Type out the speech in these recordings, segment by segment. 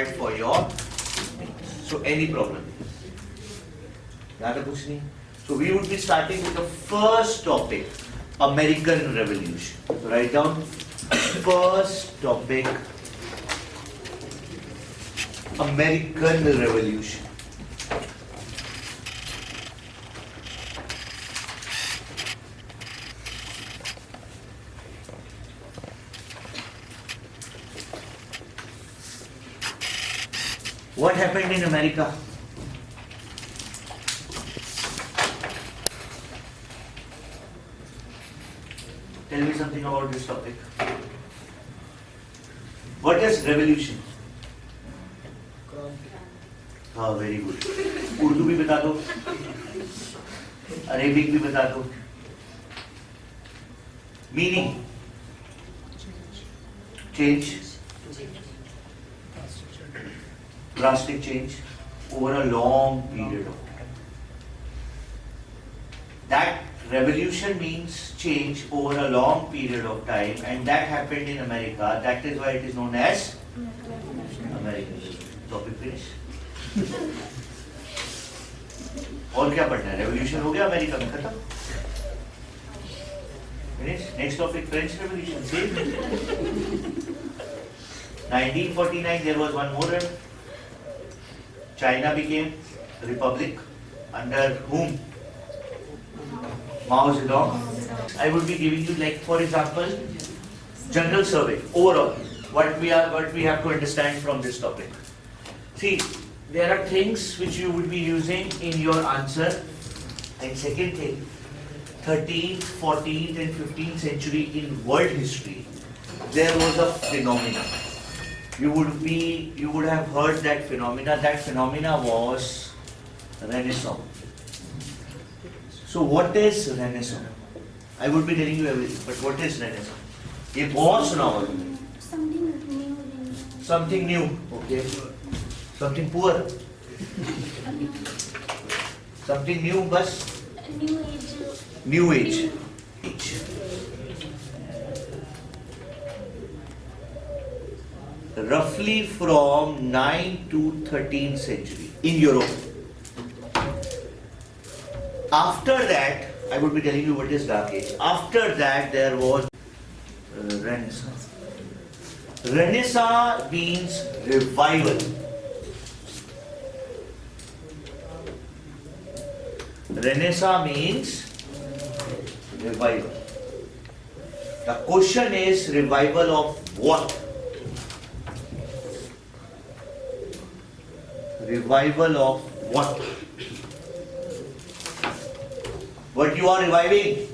required for your so any problem. So we would be starting with the first topic, American Revolution. So write down first topic, American Revolution. What happened in America? Tell me something about this topic. What is revolution? हाँ, very good. Urdu भी बता दो, Arabic भी बता दो. Meaning? Change. Drastic change over a long period of time. That revolution means change over a long period of time, and that happened in America. That is why it is known as American Revolution. Topic finish. और क्या पढ़ना है? Revolution हो गया America में, खत्म. Finish. Next topic, French Revolution. Same. 1949 there was one more. China became a republic under whom? Mao Zedong. I would be giving you, like, for example, general survey overall. What we have to understand from this topic. See, there are things which you would be using in your answer. And second thing, 13th, 14th, and 15th century in world history, there was a phenomena. You would have heard that phenomena. That phenomena was Renaissance. So what is Renaissance? I would be telling you everything, but what is Renaissance? ये बहुत सुना होगा. Something new. Okay. Something poor. Something new, बस. New age. Roughly from 9th to 13th century in Europe. After that, I would be telling you what is Dark Age. After that, there was Renaissance. Renaissance means revival. Renaissance means revival. The question is revival of what? Revival of what? What you are reviving?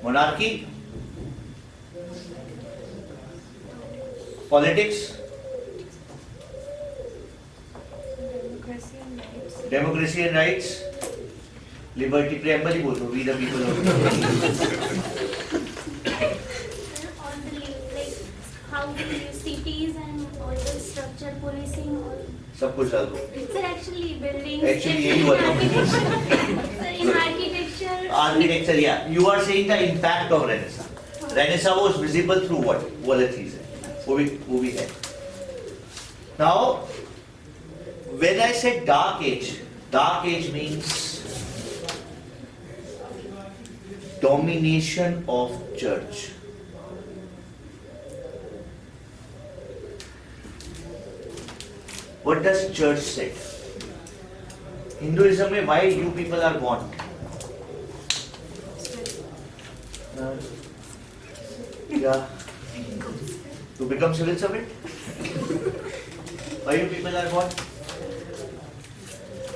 Monarchy? Politics? Democracy and rights? Liberty preamble ही बोलो, we the people of how the cities and all the structure, policing, all. सब कुछ डाल दो. Sir, actually buildings. Actually यही हुआ था. In architecture. Architecture, yeah. You are saying the impact of Renaissance. Renaissance was visible through what? वो अलग चीज़ है. वो भी है. Now, when I say Dark Age means domination of church. What does church say? Hinduism में why you people are born? Yeah. To become civil servant? Why you people are born?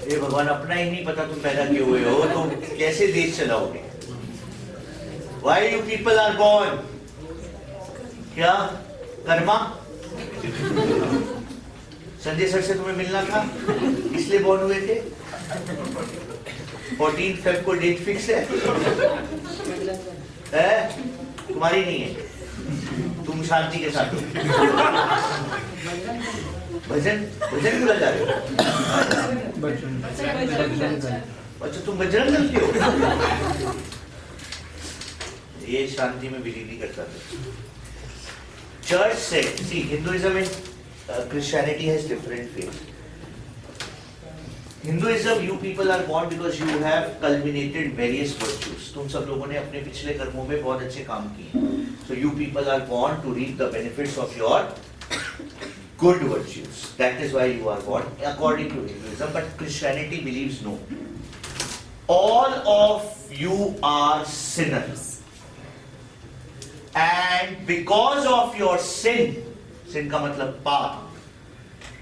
ये भगवान अपना ही नहीं पता तुम पैदा किए हुए हो तो कैसे देश चलाओगे? Why you people are born? क्या? कर्मा? संजय सर से तुम्हें मिलना था इसलिए बॉर्न हुए थे. 14 फेब को डेट फिक्स है? तुम्हारी नहीं है, तुम शांति के साथ हो. भजन क्यों लगा रहे हो? अच्छा तुम बजरंग दल के हो? ये शांति में बिलीव नहीं करता था. चर्च से सी हिंदुइज्म में Christianity has different faith. Hinduism, you people are born because you have culminated various virtues. तुम सब लोगों ने अपने पिछले कर्मों में बहुत अच्छे काम किए. So you people are born to reap the benefits of your good virtues. That is why you are born according to Hinduism. But Christianity believes no. All of you are sinners. And because of your sin, sin का मतलब पाप,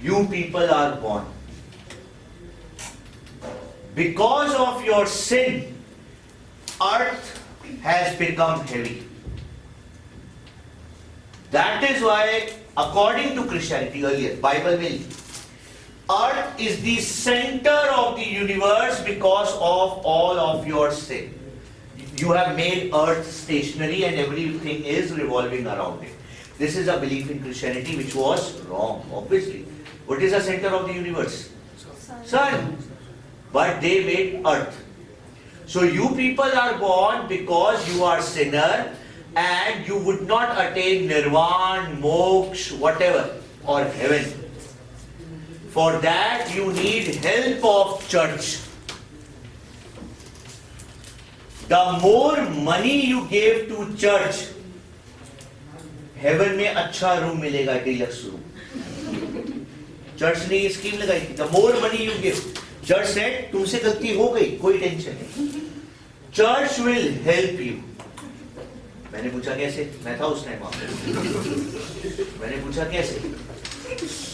you people are born. Because of your sin, earth has become heavy. That is why, according to Christianity earlier, Bible will, earth is the center of the universe because of all of your sin. You have made earth stationary and everything is revolving around it. This is a belief in Christianity which was wrong, obviously. What is the center of the universe? Sun. But they made earth. So you people are born because you are sinner and you would not attain nirvana, moksha, whatever, or heaven. For that you need help of church. The more money you give to church, heaven में अच्छा room मिलेगा, deluxe room. Church ने ये scheme लगाई थी. The more money you give, church said तुमसे गलती हो गई, कोई टेंशन नहीं. Church will help you. मैंने पूछा कैसे? मैं था उस टाइम वहाँ पे. मैंने पूछा कैसे?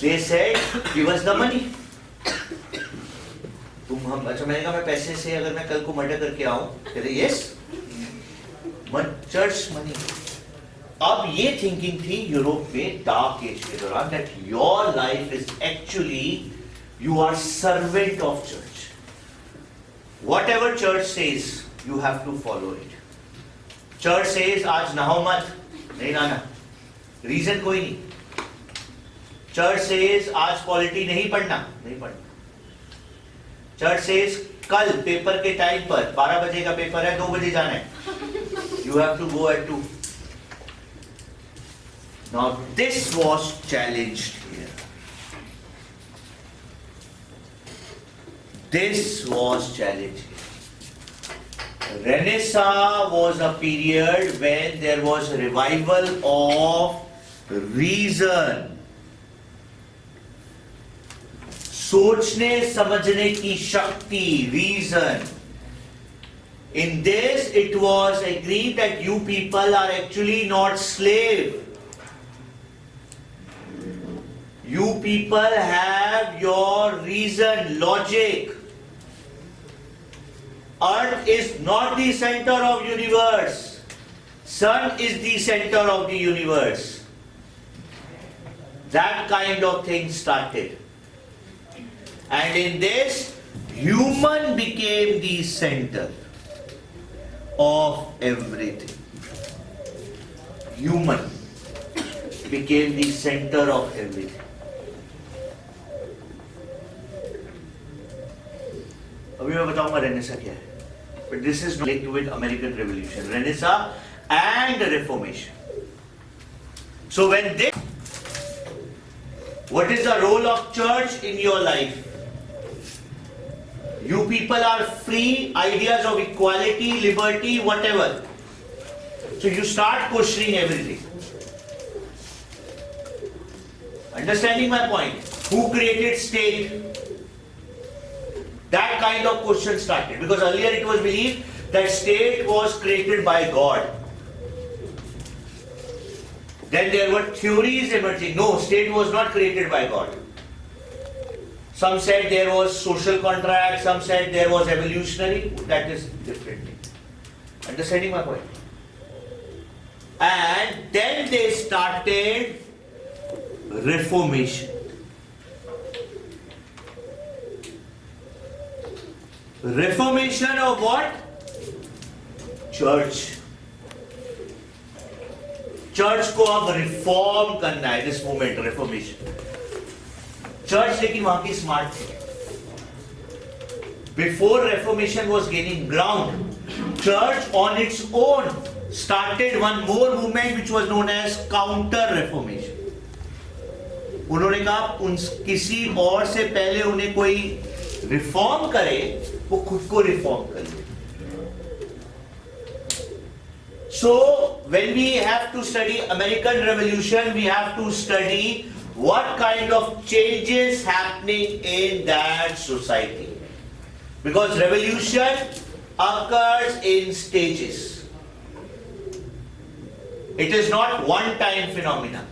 They said give us the money. अच्छा मैंने कहा मैं पैसे से अगर मैं कल को मर्डर करके आऊं, कहते यस, चर्च मनी. अब ये थिंकिंग थी यूरोप में डार्क एज के दौरान that your life is actually you are servant of church. Whatever church says, you have to follow it. Church says आज नहाओ मत, नहीं नहाना, रीजन कोई नहीं. Church says आज पॉलिटी नहीं पढ़ना, नहीं पढ़ना. Church says कल पेपर के टाइम पर 12 बजे का पेपर है, 2 बजे जाना है. You have to go at 2. Now this was challenged here. This was challenged. Renaissance was a period when there was a revival of reason. सोचने समझने की शक्ति, reason. In this it was agreed that you people are actually not slave. You people have your reason, logic. Earth is not the center of universe. Sun is the center of the universe. That kind of thing started. And in this, human became the center of everything. Human became the center of everything. अभी मैं बताऊंगा Renaissance क्या है. But this is not linked with American Revolution. Renaissance and Reformation. So when they, what is the role of church in your life? You people are free, ideas of equality, liberty, whatever. So you start questioning everything. Understanding my point? Who created state? That kind of question started. Because earlier it was believed that state was created by God. Then there were theories emerging. No, state was not created by God. Some said there was social contract, some said there was evolutionary. That is different. Understanding my point? And then they started Reformation. Reformation of what? Church. Church को अब reform करना है. This movement reformation. Church लेकिन वहां की smart थी. Before reformation was gaining ground, church on its own started one more movement which was known as counter reformation. उन्होंने कहा किसी और से पहले उन्हें कोई रिफॉर्म करे, वो खुद को रिफॉर्म कर ले। So when we have to study American Revolution, we have to study what kind of changes happening in that society, because revolution occurs in stages. It is not one time phenomena,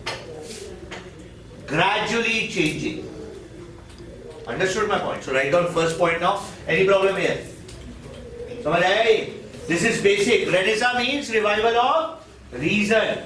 gradually changing. Understood my point? So write down first point now. Any problem here? समझ आया ये? This is basic. Renaissance means revival of reason.